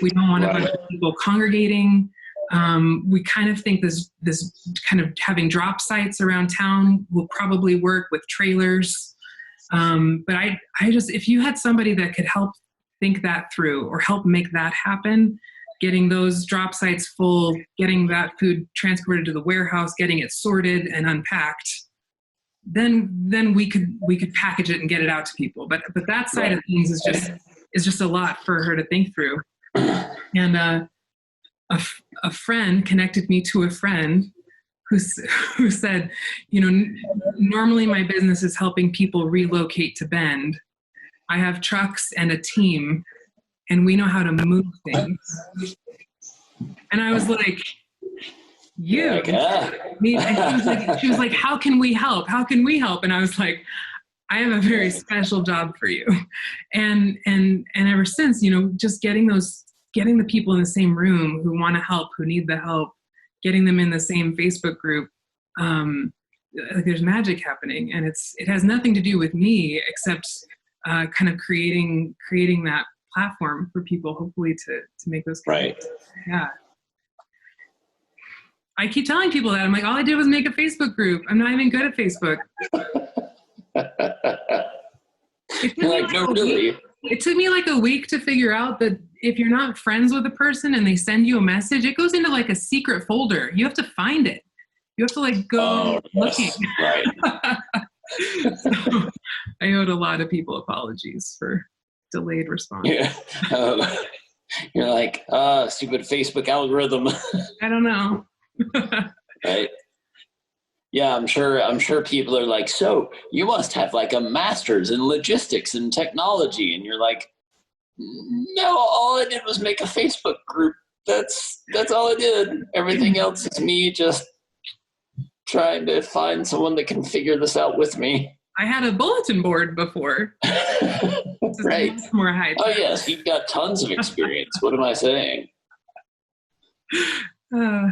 We don't want a bunch of people congregating. We kind of think this kind of having drop sites around town will probably work with trailers. But I just, if you had somebody that could help think that through or help make that happen, getting those drop sites full, getting that food transported to the warehouse, getting it sorted and unpacked, then we could package it and get it out to people. But that side of things is just a lot for her to think through. And a friend connected me to a friend who said, normally my business is helping people relocate to Bend. I have trucks and a team, and we know how to move things. And I was like, and she was like, how can we help? How can we help? And I was like, I have a very special job for you. And ever since, just getting the people in the same room who want to help, who need the help, getting them in the same Facebook group, there's magic happening. And it has nothing to do with me except kind of creating that platform for people, hopefully to make those connections. Right. Yeah. I keep telling people that. I'm like, all I did was make a Facebook group. I'm not even good at Facebook. It took me like a week to figure out that if you're not friends with a person and they send you a message, it goes into like a secret folder. You have to find it. You have to go looking. Right. So I owed a lot of people apologies for delayed response. Yeah. You're like, stupid Facebook algorithm. I don't know. Right. Yeah, I'm sure people are like, so you must have like a master's in logistics and technology. And you're like, no, all I did was make a Facebook group. That's all I did. Everything else is me just trying to find someone that can figure this out with me. I had a bulletin board before. Right. More high tech. Oh, yes. You've got tons of experience. What am I saying? All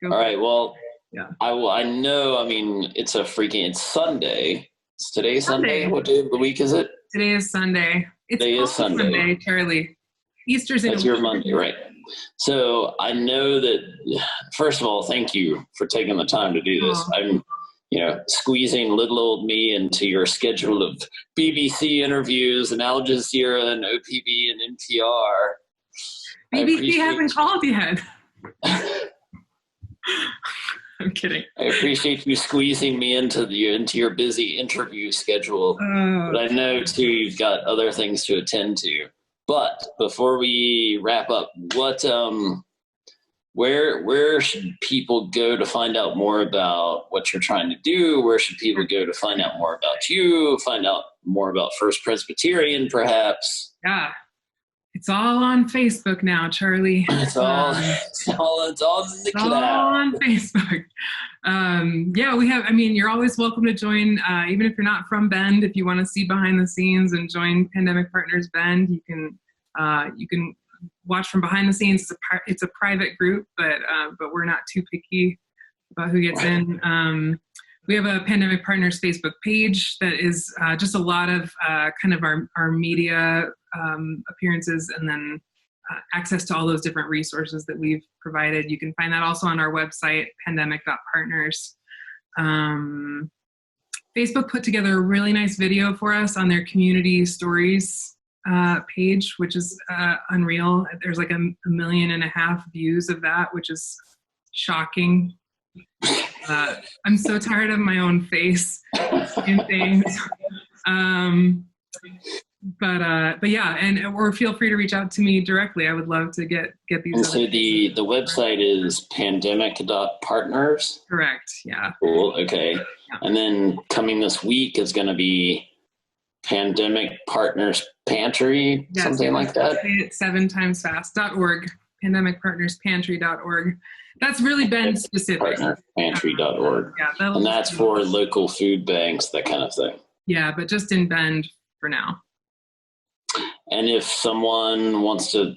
right. Well, yeah. I know, I mean, it's Sunday. Is today Sunday? What day of the week is it? Today is Sunday. Today is Sunday. Charlie. Easter's in That's your Monday, right? So I know that, first of all, thank you for taking the time to do this. I'm, squeezing little old me into your schedule of BBC interviews and Al Jazeera and OPB and NPR. BBC hasn't called yet. I'm kidding. I appreciate you squeezing me into your busy interview schedule. But I know, too, you've got other things to attend to. But before we wrap up, where should people go to find out more about what you're trying to do? Where should people go to find out more about you, find out more about First Presbyterian, perhaps? Yeah. It's all on Facebook now, Charlie. It's all in the cloud. All on Facebook. You're always welcome to join, even if you're not from Bend. If you want to see behind the scenes and join Pandemic Partners Bend, you can watch from behind the scenes. It's a private group, but we're not too picky about who gets in. We have a Pandemic Partners Facebook page that is just a lot of kind of our media appearances, and then access to all those different resources that we've provided. You can find that also on our website, pandemic.partners. Facebook put together a really nice video for us on their community stories page, which is unreal. There's like 1.5 million views of that, which is shocking. I'm so tired of my own face in things. But yeah, or feel free to reach out to me directly. I would love to get these. And so the website is pandemic.partners? Correct, yeah. Cool, okay. Yeah. And then coming this week is going to be Pandemic Partners Pantry, something like that? Say it 7 times fast. .org, pandemicpartnerspantry.org. That's really been specific. Partnerpantry.org. Yeah, and that's for local food banks, that kind of thing. Yeah, but just in Bend for now. And if someone wants to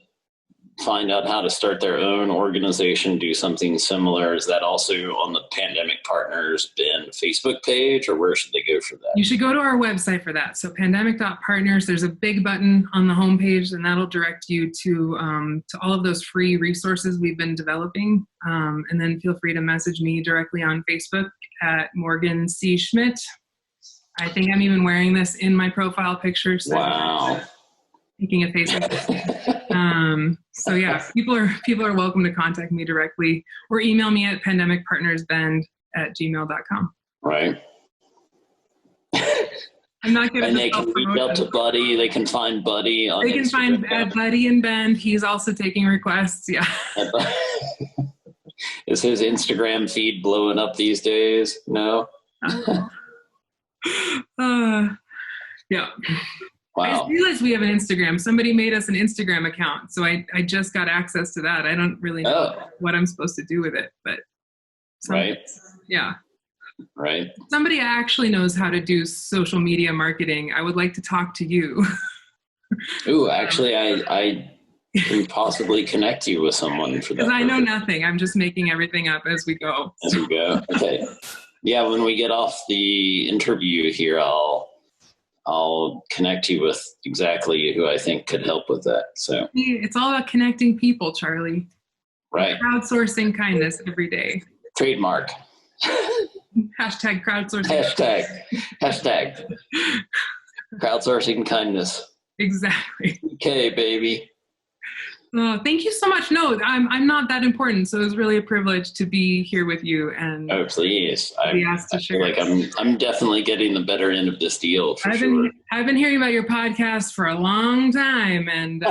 find out how to start their own organization, do something similar, is that also on the Pandemic Partners Bend Facebook page, or where should they go for that? You should go to our website for that. So pandemic.partners, there's a big button on the homepage, and that'll direct you to all of those free resources we've been developing. And then feel free to message me directly on Facebook at Morgan C. Schmidt. I think I'm even wearing this in my profile picture. So wow. Taking a face. So yeah, people are welcome to contact me directly or email me at pandemicpartnersbend@gmail.com. Right. I'm not good. And they can reach out to Buddy. They can find Buddy on. They can find Buddy in Bend. He's also taking requests. Yeah. Is his Instagram feed blowing up these days? No. Yeah. Wow. I just realized we have an Instagram. Somebody made us an Instagram account, so I just got access to that. I don't really know what I'm supposed to do with it, but right. Yeah. Right. Somebody actually knows how to do social media marketing. I would like to talk to you. Ooh, actually, I can possibly connect you with someone for that. Because I know nothing. I'm just making everything up as we go. As we go. Okay. Yeah, when we get off the interview here, I'll connect you with exactly who I think could help with that. So it's all about connecting people, Charlie. Right. Crowdsourcing kindness every day. Trademark. Hashtag crowdsourcing. Hashtag. Crowdsourcing kindness. Exactly. Okay, baby. Thank you so much. No, I'm not that important, so it was really a privilege to be here with you. And oh, please! I feel like I'm definitely getting the better end of this deal for sure. I've been hearing about your podcast for a long time, and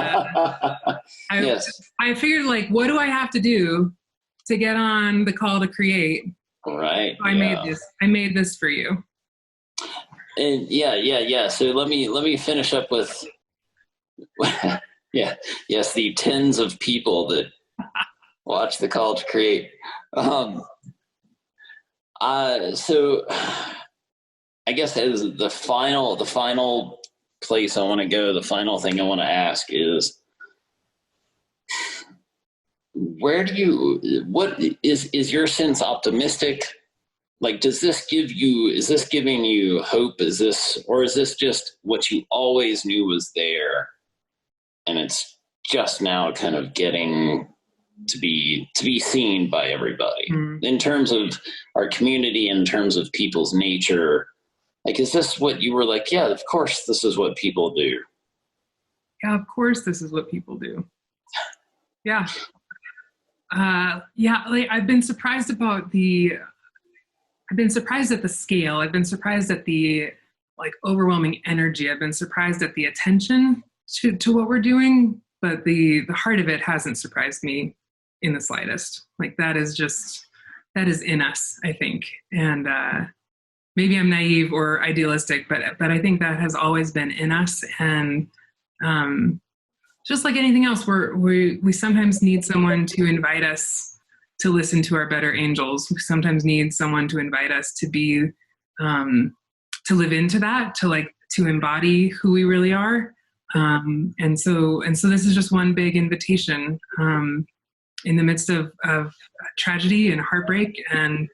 yes. I figured, like, what do I have to do to get on the call to create? Right. So I made this for you. And yeah. So let me finish up with. Yeah. Yes, the tens of people that watch the call to create. So I guess as the final place I want to go, the final thing I want to ask is, what is your sense optimistic? Like, is this giving you hope? Or is this just what you always knew was there, and it's just now kind of getting to be seen by everybody? In terms of our community, in terms of people's nature, like, is this what you were like, yeah, of course this is what people do? Yeah, of course this is what people do. Yeah. Like, I've been surprised at the scale. I've been surprised at the like overwhelming energy. I've been surprised at the attention to what we're doing, but the heart of it hasn't surprised me in the slightest. Like, that is in us, I think. And maybe I'm naive or idealistic, but I think that has always been in us. And just like anything else, we sometimes need someone to invite us to listen to our better angels. We sometimes need someone to invite us to be, to live into that, to embody who we really are. And so this is just one big invitation, in the midst of tragedy and heartbreak and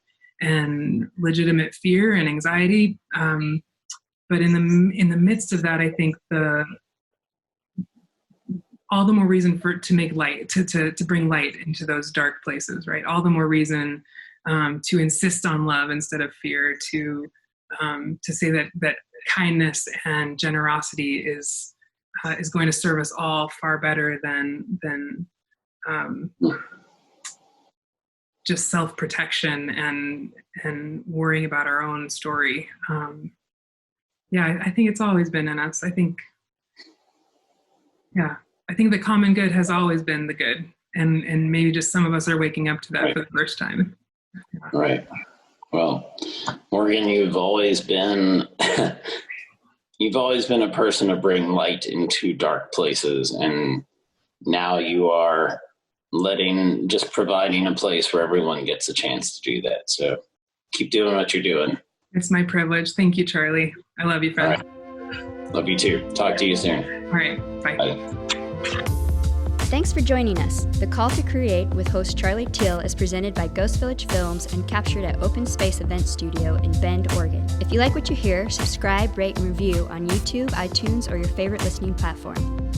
legitimate fear and anxiety. But in the midst of that, I think all the more reason to make light, to bring light into those dark places, right? All the more reason to insist on love instead of fear, to say that kindness and generosity is going to serve us all far better than just self-protection and worrying about our own story. I think it's always been in us. I think the common good has always been the good, and maybe just some of us are waking up to that for the first time. Yeah. Right. Well, Morgan, you've always been a person to bring light into dark places, and now you are providing a place where everyone gets a chance to do that. So keep doing what you're doing. It's my privilege. Thank you, Charlie. I love you, friend. Right. Love you too. Talk to you soon. All right. Bye. Bye. Thanks for joining us. The Call to Create with host Charlie Teal is presented by Ghost Village Films and captured at OpenSpace.studio in Bend, Oregon. If you like what you hear, subscribe, rate, and review on YouTube, iTunes, or your favorite listening platform.